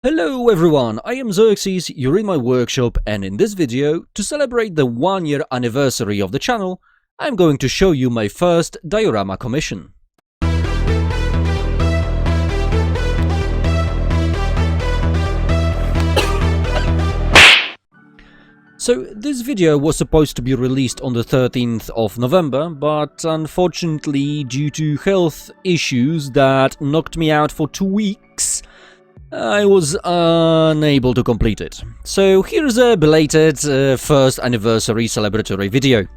Hello everyone, I am Xerxes, you're in my workshop, and in this video, to celebrate the 1-year anniversary of the channel, I'm going to show you my first diorama commission. So this video was supposed to be released on the 13th of November, but unfortunately due to health issues that knocked me out for 2 weeks, I was unable to complete it. So here's a belated first anniversary celebratory video.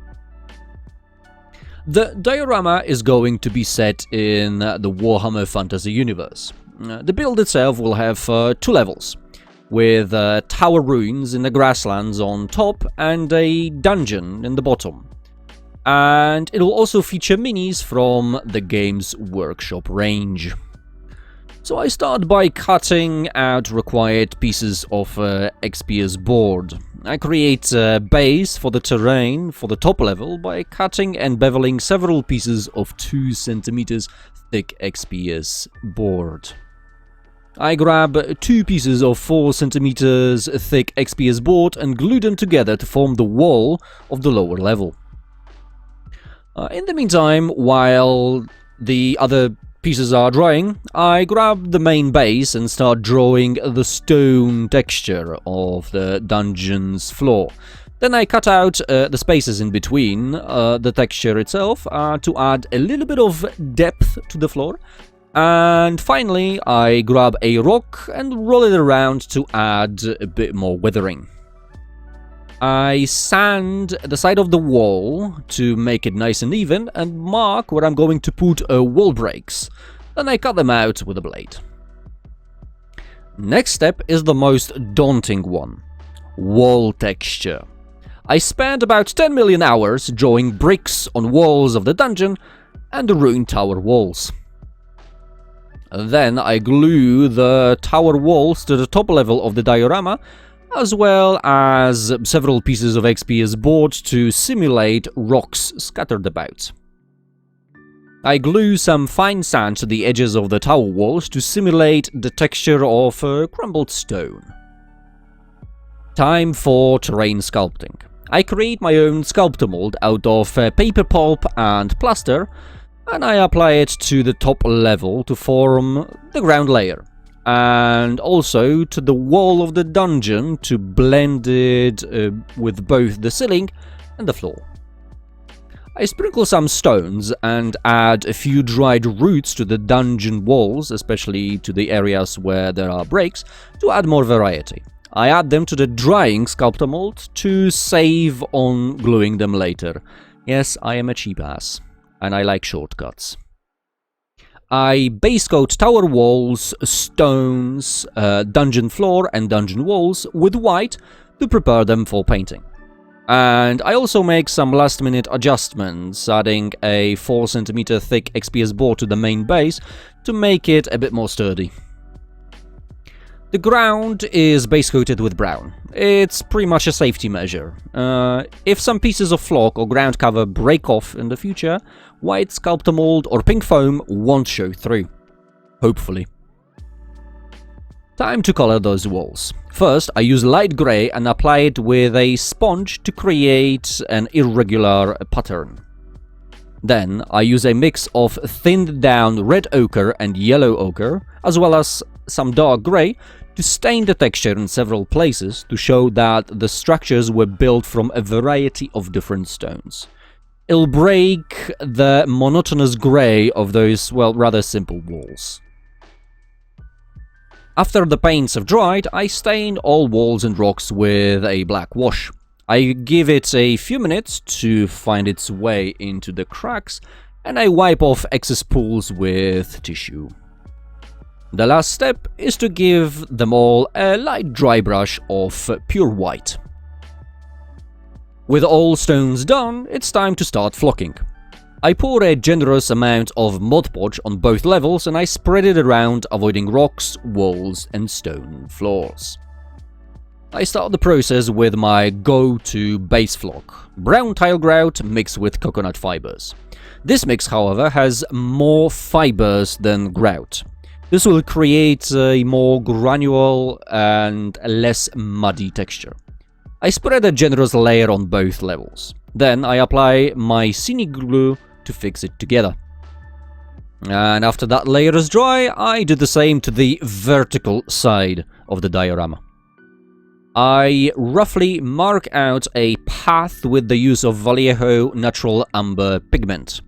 The diorama is going to be set in the Warhammer Fantasy universe. The build itself will have 2 levels, with tower ruins in the grasslands on top and a dungeon in the bottom. And it will also feature minis from the Games Workshop range. So I start by cutting out required pieces of XP's board. I create a base for the terrain for the top level by cutting and beveling several pieces of 2 cm thick XPS board. I grab 2 pieces of 4 cm thick XPS board and glue them together to form the wall of the lower level. In the meantime, while the other pieces are drying, I grab the main base and start drawing the stone texture of the dungeon's floor. Then I cut out the spaces in between the texture itself to add a little bit of depth to the floor. And finally, I grab a rock and roll it around to add a bit more weathering. I sand the side of the wall to make it nice and even and mark where I'm going to put wall breaks. Then I cut them out with a blade. Next step is the most daunting one: wall texture. I spent about 10 million hours drawing bricks on walls of the dungeon and the ruined tower walls. Then I glue the tower walls to the top level of the diorama, as well as several pieces of XPS board to simulate rocks scattered about. I glue some fine sand to the edges of the tower walls to simulate the texture of crumbled stone. Time for terrain sculpting. I create my own sculptor mold out of paper pulp and plaster, and I apply it to the top level to form the ground layer, and also to the wall of the dungeon to blend it with both the ceiling and the floor. I sprinkle some stones and add a few dried roots to the dungeon walls, especially to the areas where there are breaks, to add more variety. I add them to the drying sculptor mold to save on gluing them later. Yes, I am a cheap ass, and I like shortcuts. I base coat tower walls, stones, dungeon floor and dungeon walls with white to prepare them for painting. And I also make some last minute adjustments, adding a 4 cm thick XPS board to the main base to make it a bit more sturdy. The ground is base coated with brown. It's pretty much a safety measure. If some pieces of flock or ground cover break off in the future, white sculptor mold or pink foam won't show through. Hopefully. Time to color those walls. First, I use light grey and apply it with a sponge to create an irregular pattern. Then, I use a mix of thinned down red ochre and yellow ochre, as well as some dark grey, to stain the texture in several places to show that the structures were built from a variety of different stones. It'll break the monotonous grey of those, well, rather simple walls. After the paints have dried, I stain all walls and rocks with a black wash. I give it a few minutes to find its way into the cracks, and I wipe off excess pools with tissue. The last step is to give them all a light dry brush of pure white. With all stones done, it's time to start flocking. I pour a generous amount of Mod Podge on both levels and I spread it around, avoiding rocks, walls and stone floors. I start the process with my go-to base flock, brown tile grout mixed with coconut fibers. This mix, however, has more fibers than grout. This will create a more granular and less muddy texture. I spread a generous layer on both levels. Then I apply my scenic glue to fix it together. And after that layer is dry, I do the same to the vertical side of the diorama. I roughly mark out a path with the use of Vallejo natural amber pigment.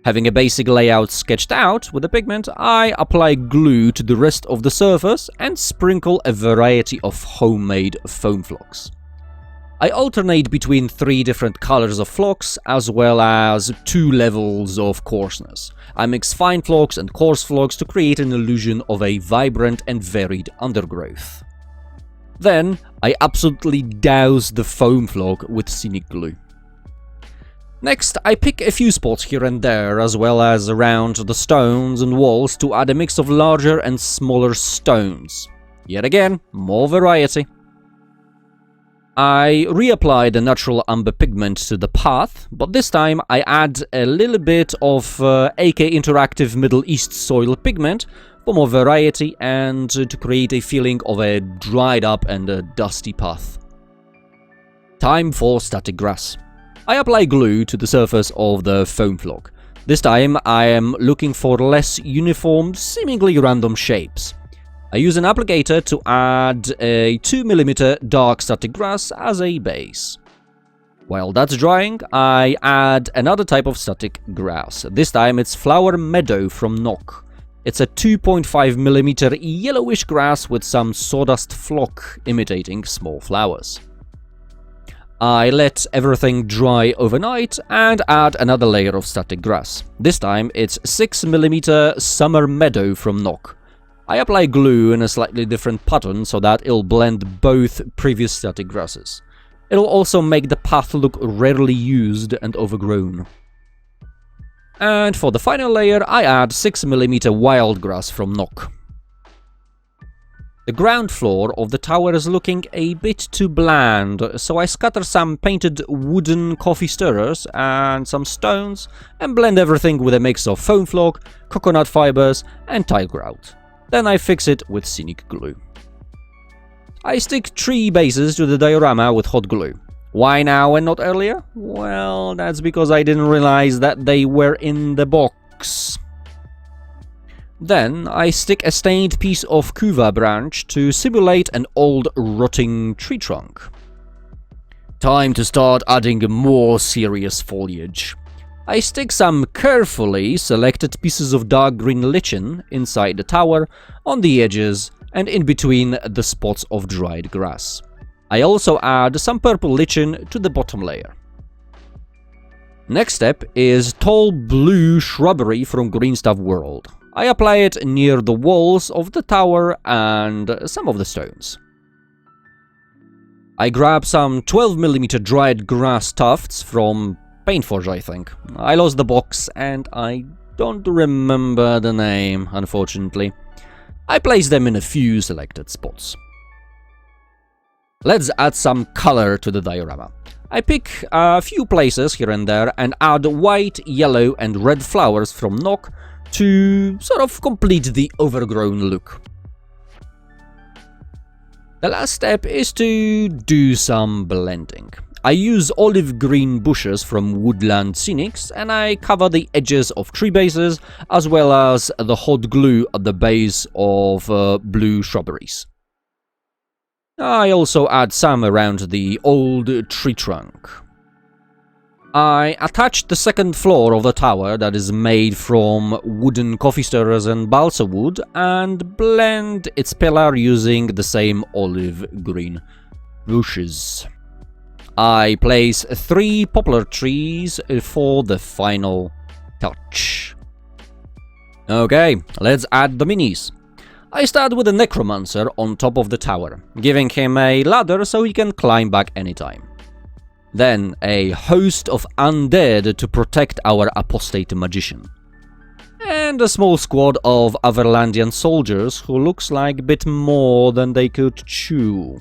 Having a basic layout sketched out with the pigment, I apply glue to the rest of the surface and sprinkle a variety of homemade foam flocks. I alternate between 3 different colors of flocks as well as 2 levels of coarseness. I mix fine flocks and coarse flocks to create an illusion of a vibrant and varied undergrowth. Then, I absolutely douse the foam flock with scenic glue. Next, I pick a few spots here and there, as well as around the stones and walls to add a mix of larger and smaller stones. Yet again, more variety. I reapply the natural amber pigment to the path, but this time I add a little bit of AK Interactive Middle East soil pigment for more variety and to create a feeling of a dried up and a dusty path. Time for static grass. I apply glue to the surface of the foam flock. This time I am looking for less uniform, seemingly random shapes. I use an applicator to add a 2mm dark static grass as a base. While that's drying, I add another type of static grass. This time it's Flower Meadow from Nock. It's a 2.5mm yellowish grass with some sawdust flock imitating small flowers. I let everything dry overnight and add another layer of static grass. This time it's 6mm Summer Meadow from Nock. I apply glue in a slightly different pattern so that it'll blend both previous static grasses. It'll also make the path look rarely used and overgrown. And for the final layer, I add 6mm wild grass from Nock. The ground floor of the tower is looking a bit too bland, so I scatter some painted wooden coffee stirrers and some stones and blend everything with a mix of foam flock, coconut fibers and tile grout. Then I fix it with scenic glue. I stick 3 bases to the diorama with hot glue. Why now and not earlier? Well, that's because I didn't realize that they were in the box. Then I stick a stained piece of kuva branch to simulate an old rotting tree trunk. Time to start adding more serious foliage. I stick some carefully selected pieces of dark green lichen inside the tower, on the edges and in between the spots of dried grass. I also add some purple lichen to the bottom layer. Next step is tall blue shrubbery from Greenstuff World. I apply it near the walls of the tower and some of the stones. I grab some 12mm dried grass tufts from Paintforge, I think. I lost the box and I don't remember the name, unfortunately. I place them in a few selected spots. Let's add some color to the diorama. I pick a few places here and there and add white, yellow and red flowers from Nock to sort of complete the overgrown look. The last step is to do some blending. I use olive green bushes from Woodland Scenics and I cover the edges of tree bases as well as the hot glue at the base of blue shrubberies. I also add some around the old tree trunk. I attach the second floor of the tower that is made from wooden coffee stirrers and balsa wood and blend its pillar using the same olive green bushes. I place 3 poplar trees for the final touch. Okay, let's add the minis. I start with a necromancer on top of the tower, giving him a ladder so he can climb back anytime. Then a host of undead to protect our apostate magician. And a small squad of Averlandian soldiers who looks like a bit more than they could chew.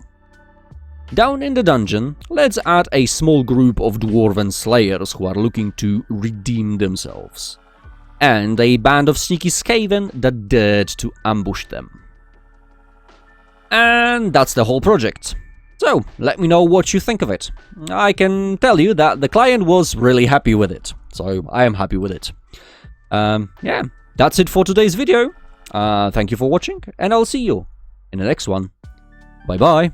Down in the dungeon, let's add a small group of dwarven slayers who are looking to redeem themselves. and a band of sneaky Skaven that dared to ambush them. And that's the whole project. So, let me know what you think of it. I can tell you that the client was really happy with it, so I am happy with it. Yeah, that's it for today's video. Thank you for watching, and I'll see you in the next one. Bye bye.